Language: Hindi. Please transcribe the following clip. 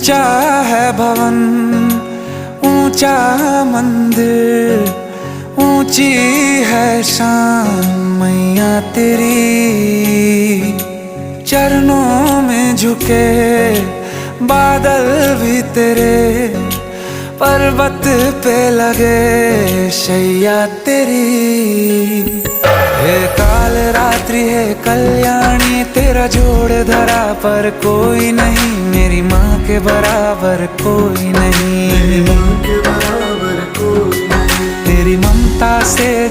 ऊंचा है भवन, ऊंचा मंदिर, ऊंची है शान मैया तेरी। चरणों में झुके बादल भी तेरे, पर्वत पे लगे शैया तेरी। हे काल रात्रि है कल्याणी, तेरा जोड़ धरा पर कोई नहीं, मेरी माँ के बराबर कोई नहीं। तेरी ममता से